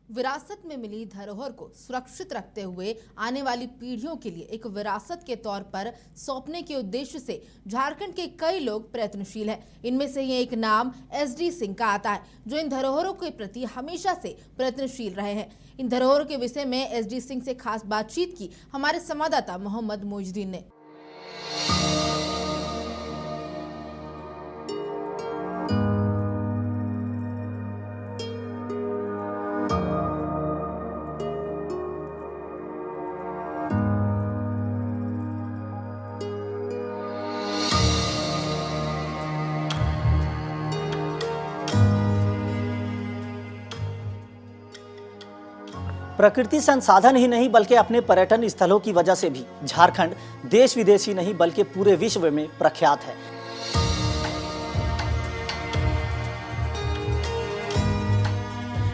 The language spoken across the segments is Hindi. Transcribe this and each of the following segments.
विरासत में मिली धरोहर को सुरक्षित रखते हुए आने वाली पीढ़ियों के लिए एक विरासत के तौर पर सौंपने के उद्देश्य से झारखंड के कई लोग प्रयत्नशील हैं। इनमें से ये एक नाम SD सिंह का आता है, जो इन धरोहरों के प्रति हमेशा से प्रयत्नशील रहे हैं। इन धरोहरों के विषय में SD सिंह से खास बातचीत की हमारे संवाददाता मोहम्मद मोइजुद्दीन ने। प्रकृति संसाधन ही नहीं बल्कि अपने पर्यटन स्थलों की वजह से भी झारखंड देश विदेश ही नहीं बल्कि पूरे विश्व में प्रख्यात है।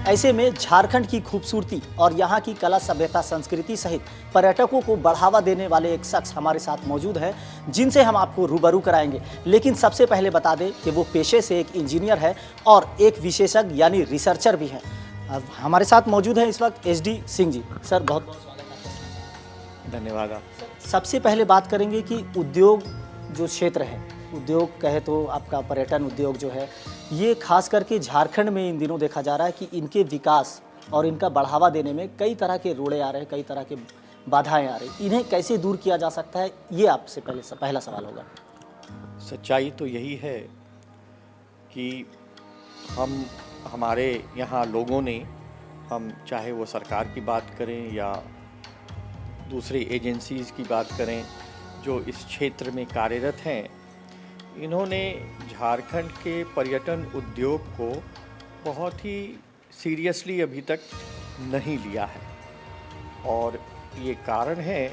ऐसे में झारखंड की खूबसूरती और यहाँ की कला सभ्यता संस्कृति सहित पर्यटकों को बढ़ावा देने वाले एक शख्स हमारे साथ मौजूद हैं, जिनसे हम आपको रूबरू कराएंगे। लेकिन सबसे पहले बता दें कि वो पेशे से एक इंजीनियर है और एक विशेषज्ञ यानी रिसर्चर भी हैं। अब हमारे साथ मौजूद हैं इस वक्त SD सिंह जी। सर बहुत बहुत स्वागत है। धन्यवाद। सबसे पहले बात करेंगे कि उद्योग जो क्षेत्र है, उद्योग कहे तो आपका पर्यटन उद्योग जो है, ये खास करके झारखंड में इन दिनों देखा जा रहा है कि इनके विकास और इनका बढ़ावा देने में कई तरह के रोड़े आ रहे हैं, कई तरह के बाधाएं आ रही। इन्हें कैसे दूर किया जा सकता है, ये आपसे पहला सवाल होगा। सच्चाई तो यही है कि हमारे यहाँ लोगों ने, हम चाहे वो सरकार की बात करें या दूसरी एजेंसीज़ की बात करें जो इस क्षेत्र में कार्यरत हैं, इन्होंने झारखंड के पर्यटन उद्योग को बहुत ही सीरियसली अभी तक नहीं लिया है। और ये कारण है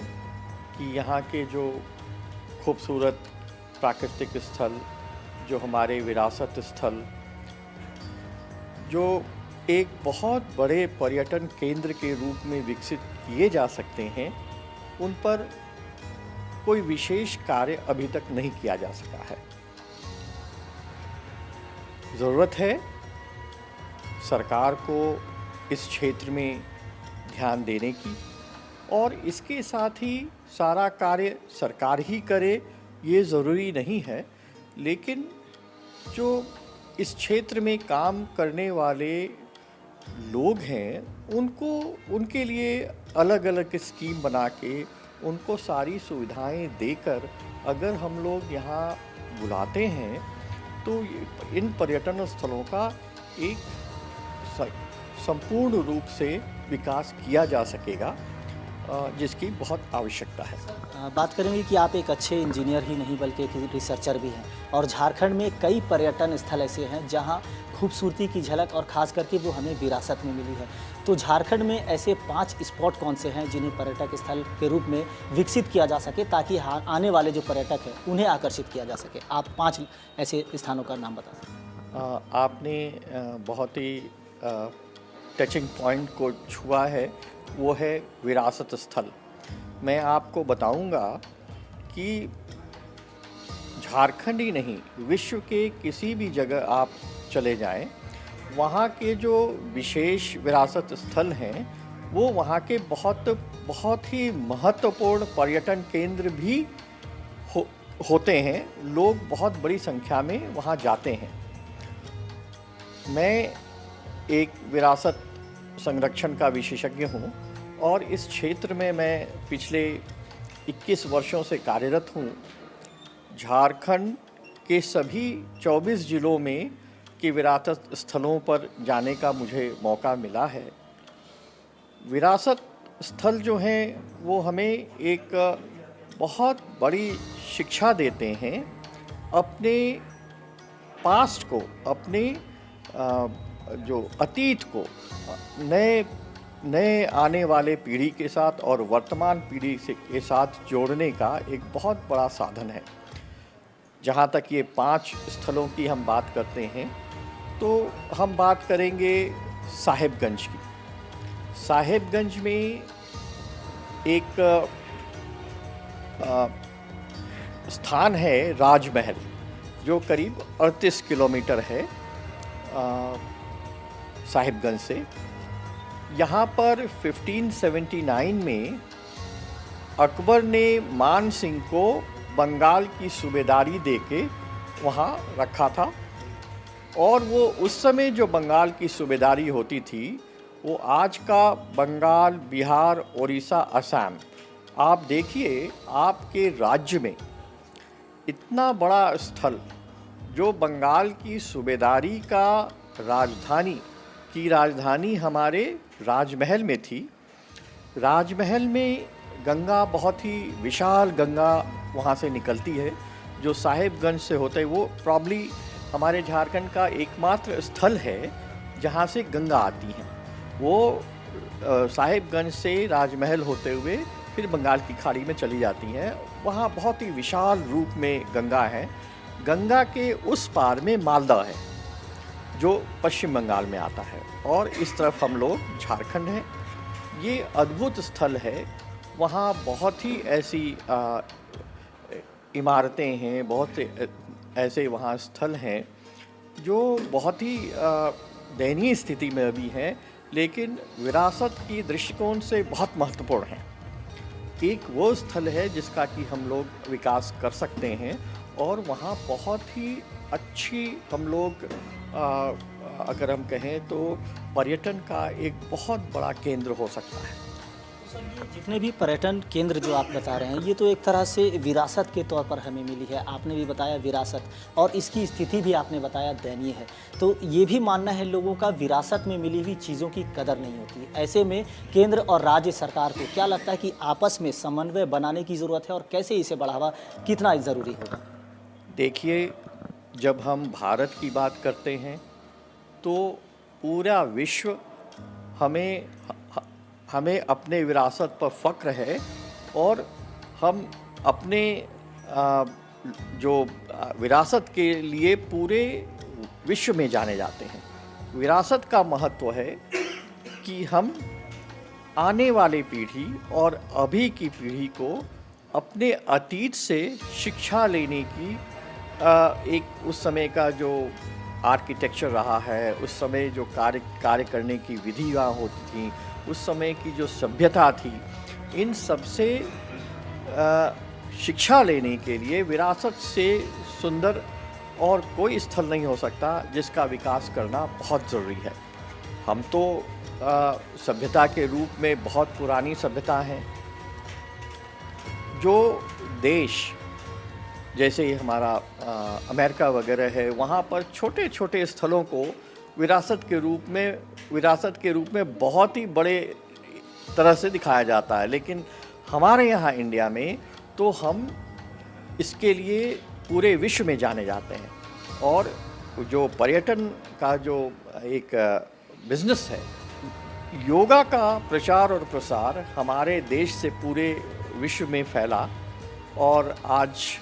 कि यहाँ के जो खूबसूरत प्राकृतिक स्थल, जो हमारे विरासत स्थल, जो एक बहुत बड़े पर्यटन केंद्र के रूप में विकसित किए जा सकते हैं, उन पर कोई विशेष कार्य अभी तक नहीं किया जा सका है। ज़रूरत है सरकार को इस क्षेत्र में ध्यान देने की, और इसके साथ ही सारा कार्य सरकार ही करे ये ज़रूरी नहीं है, लेकिन जो इस क्षेत्र में काम करने वाले लोग हैं उनके लिए अलग अलग स्कीम बना के उनको सारी सुविधाएं देकर अगर हम लोग यहाँ बुलाते हैं तो इन पर्यटन स्थलों का एक संपूर्ण रूप से विकास किया जा सकेगा, जिसकी बहुत आवश्यकता है। बात करेंगे कि आप एक अच्छे इंजीनियर ही नहीं बल्कि एक रिसर्चर भी हैं, और झारखंड में कई पर्यटन स्थल ऐसे हैं जहां खूबसूरती की झलक और ख़ास करके वो हमें विरासत में मिली है। तो झारखंड में ऐसे 5 स्पॉट कौन से हैं जिन्हें पर्यटक स्थल के रूप में विकसित किया जा सके, ताकि आने वाले जो पर्यटक हैं उन्हें आकर्षित किया जा सके? आप 5 ऐसे स्थानों का नाम बता सकते। आपने बहुत ही टचिंग पॉइंट को छुआ है, वो है विरासत स्थल। मैं आपको बताऊंगा कि झारखंड ही नहीं, विश्व के किसी भी जगह आप चले जाएं, वहाँ के जो विशेष विरासत स्थल हैं वो वहाँ के बहुत ही महत्वपूर्ण पर्यटन केंद्र भी होते हैं। लोग बहुत बड़ी संख्या में वहाँ जाते हैं। मैं एक विरासत संरक्षण का विशेषज्ञ हूँ और इस क्षेत्र में मैं पिछले 21 वर्षों से कार्यरत हूँ। झारखंड के सभी 24 जिलों में के विरासत स्थलों पर जाने का मुझे मौका मिला है। विरासत स्थल जो हैं वो हमें एक बहुत बड़ी शिक्षा देते हैं अपने पास्ट को, अपने जो अतीत को नए आने वाले पीढ़ी के साथ और वर्तमान पीढ़ी के साथ जोड़ने का एक बहुत बड़ा साधन है। जहाँ तक ये 5 स्थलों की हम बात करते हैं तो हम बात करेंगे साहेबगंज की। साहेबगंज में एक स्थान है राजमहल, जो करीब 38 किलोमीटर है साहिबगंज से। यहाँ पर 1579 में अकबर ने मान सिंह को बंगाल की सूबेदारी देके वहाँ रखा था, और वो उस समय जो बंगाल की सूबेदारी होती थी वो आज का बंगाल, बिहार, उड़ीसा, असम, आप देखिए आपके राज्य में इतना बड़ा स्थल जो बंगाल की सूबेदारी का राजधानी हमारे राजमहल में थी। राजमहल में गंगा, बहुत ही विशाल गंगा वहाँ से निकलती है, जो साहिबगंज से होते वो प्रॉब्ली हमारे झारखंड का एकमात्र स्थल है जहाँ से गंगा आती हैं। वो साहिबगंज से राजमहल होते हुए फिर बंगाल की खाड़ी में चली जाती हैं। वहाँ बहुत ही विशाल रूप में गंगा है। गंगा के उस पार में मालदा है जो पश्चिम बंगाल में आता है, और इस तरफ हम लोग झारखंड हैं। ये अद्भुत स्थल है। वहाँ बहुत ही ऐसी इमारतें हैं, बहुत से ऐसे वहाँ स्थल हैं जो बहुत ही दयनीय स्थिति में अभी हैं, लेकिन विरासत की दृष्टिकोण से बहुत महत्वपूर्ण हैं। एक वो स्थल है जिसका कि हम लोग विकास कर सकते हैं, और वहाँ बहुत ही अच्छी हम लोग अगर हम कहें तो पर्यटन का एक बहुत बड़ा केंद्र हो सकता है। सर, ये जितने भी पर्यटन केंद्र जो आप बता रहे हैं, ये तो एक तरह से विरासत के तौर पर हमें मिली है। आपने भी बताया विरासत, और इसकी स्थिति भी आपने बताया दयनीय है। तो ये भी मानना है लोगों का, विरासत में मिली हुई चीज़ों की कदर नहीं होती। ऐसे में केंद्र और राज्य सरकार को क्या लगता है कि आपस में समन्वय बनाने की ज़रूरत है, और कैसे इसे बढ़ावा कितना ज़रूरी होगा? देखिए, जब हम भारत की बात करते हैं तो पूरा विश्व हमें अपने विरासत पर फ़ख्र है, और हम अपने जो विरासत के लिए पूरे विश्व में जाने जाते हैं। विरासत का महत्व है कि हम आने वाली पीढ़ी और अभी की पीढ़ी को अपने अतीत से शिक्षा लेने की एक उस समय का जो आर्किटेक्चर रहा है, उस समय जो कार्य करने की विधियाँ होती थी, उस समय की जो सभ्यता थी, इन सब से शिक्षा लेने के लिए विरासत से सुंदर और कोई स्थल नहीं हो सकता जिसका विकास करना बहुत ज़रूरी है। हम तो सभ्यता के रूप में बहुत पुरानी सभ्यता हैं। जो देश जैसे हमारा अमेरिका वगैरह है, वहाँ पर छोटे छोटे स्थलों को विरासत के रूप में बहुत ही बड़े तरह से दिखाया जाता है, लेकिन हमारे यहाँ इंडिया में तो हम इसके लिए पूरे विश्व में जाने जाते हैं। और जो पर्यटन का जो एक बिजनेस है, योगा का प्रचार और प्रसार हमारे देश से पूरे विश्व में फैला, और आज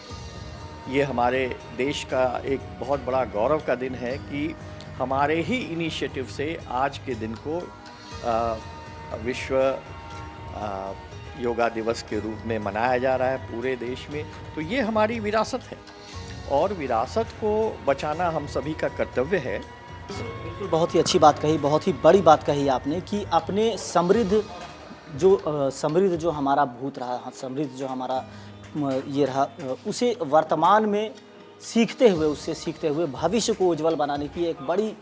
ये हमारे देश का एक बहुत बड़ा गौरव का दिन है कि हमारे ही इनिशिएटिव से आज के दिन को विश्व योगा दिवस के रूप में मनाया जा रहा है पूरे देश में। तो ये हमारी विरासत है, और विरासत को बचाना हम सभी का कर्तव्य है। बिल्कुल, बहुत ही अच्छी बात कही, बहुत ही बड़ी बात कही आपने कि अपने समृद्ध जो हमारा भूत रहा, समृद्ध जो हमारा ये रहा, उसे वर्तमान में उससे सीखते हुए भविष्य को उज्जवल बनाने की एक बड़ी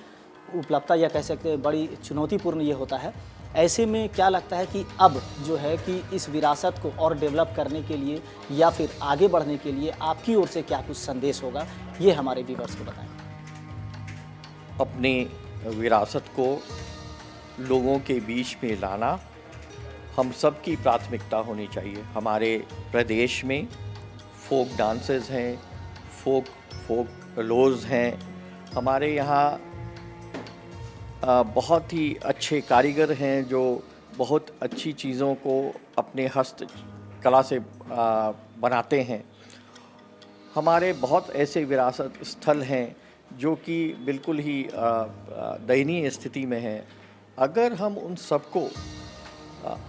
उपलब्धता, या कह सकते हैं बड़ी चुनौतीपूर्ण ये होता है। ऐसे में क्या लगता है कि अब जो है कि इस विरासत को और डेवलप करने के लिए या फिर आगे बढ़ने के लिए आपकी ओर से क्या कुछ संदेश होगा, ये हमारे व्यूअर्स को बताएं। अपने विरासत को लोगों के बीच में लाना हम सब की प्राथमिकता होनी चाहिए। हमारे प्रदेश में फोक डांसेस हैं, फोक लोज हैं। हमारे यहाँ बहुत ही अच्छे कारीगर हैं जो बहुत अच्छी चीज़ों को अपने हस्त कला से बनाते हैं। हमारे बहुत ऐसे विरासत स्थल हैं जो कि बिल्कुल ही दयनीय स्थिति में हैं। अगर हम उन सबको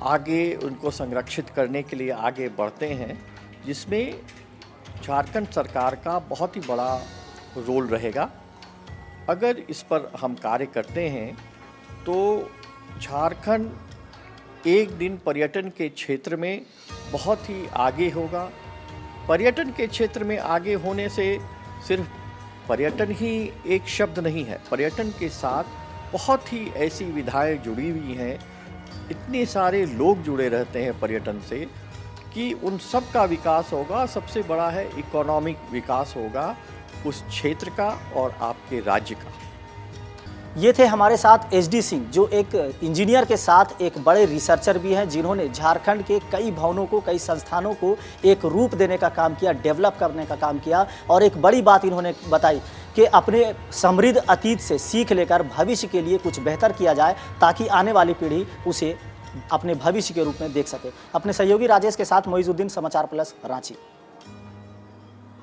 आगे उनको संरक्षित करने के लिए आगे बढ़ते हैं, जिसमें झारखंड सरकार का बहुत ही बड़ा रोल रहेगा। अगर इस पर हम कार्य करते हैं तो झारखंड एक दिन पर्यटन के क्षेत्र में बहुत ही आगे होगा। पर्यटन के क्षेत्र में आगे होने से सिर्फ पर्यटन ही एक शब्द नहीं है, पर्यटन के साथ बहुत ही ऐसी विधाएं जुड़ी हुई हैं, इतने सारे लोग जुड़े रहते हैं पर्यटन से कि उन सब का विकास होगा। सबसे बड़ा है इकोनॉमिक विकास होगा उस क्षेत्र का और आपके राज्य का। ये थे हमारे साथ एचडी सिंह, जो एक इंजीनियर के साथ एक बड़े रिसर्चर भी हैं, जिन्होंने झारखंड के कई भवनों को, कई संस्थानों को एक रूप देने का काम किया, डेवलप करने का काम किया। और एक बड़ी बात इन्होंने बताई कि अपने समृद्ध अतीत से सीख लेकर भविष्य के लिए कुछ बेहतर किया जाए, ताकि आने वाली पीढ़ी उसे अपने भविष्य के रूप में देख सके। अपने सहयोगी राजेश के साथ मोइजुद्दीन, समाचार प्लस, रांची।